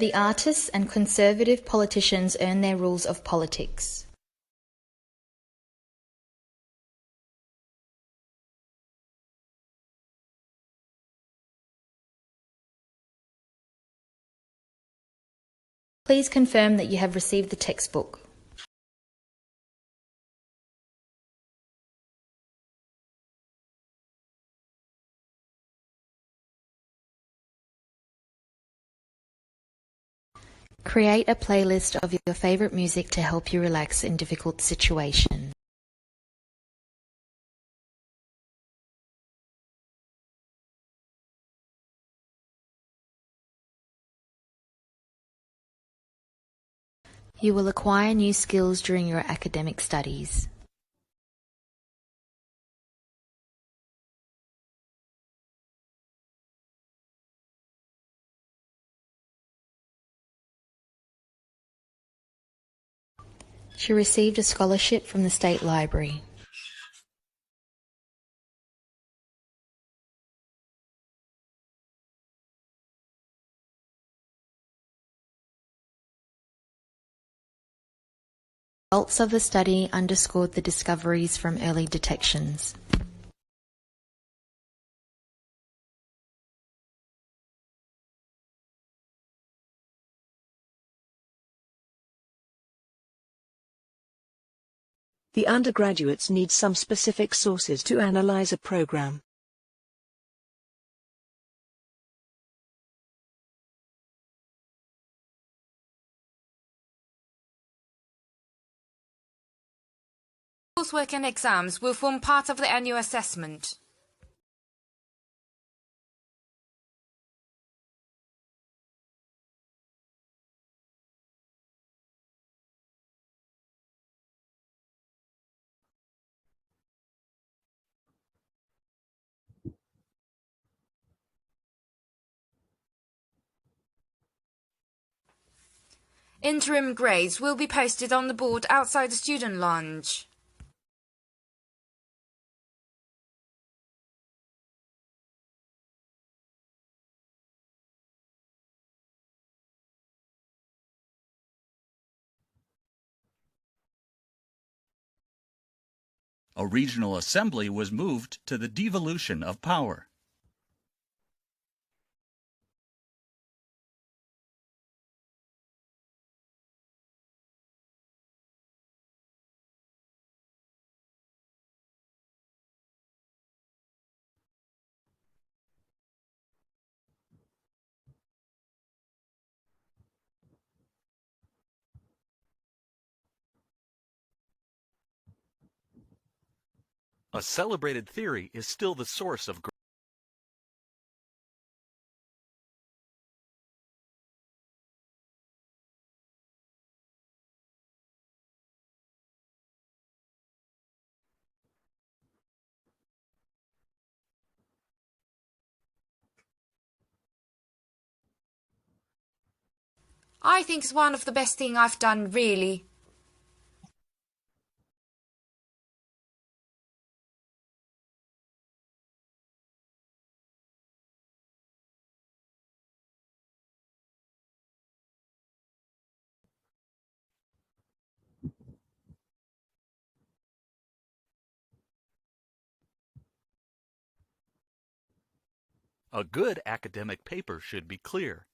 The artists and conservative politicians earn their rules of politics. Please confirm that you have received the textbook. Create a playlist of your favorite music to help you relax in difficult situations. You will acquire new skills during your academic studies. She received a scholarship from the State Library. Results of the study underscored the discoveries from early detections. The undergraduates need some specific sources to analyze a program. Coursework and exams will form part of the annual assessment. Interim grades will be posted on the board outside the student lounge. A regional assembly was moved to the devolution of power. A celebrated theory is still the source of I think it's one of the best things I've done, really. A good academic paper should be clear,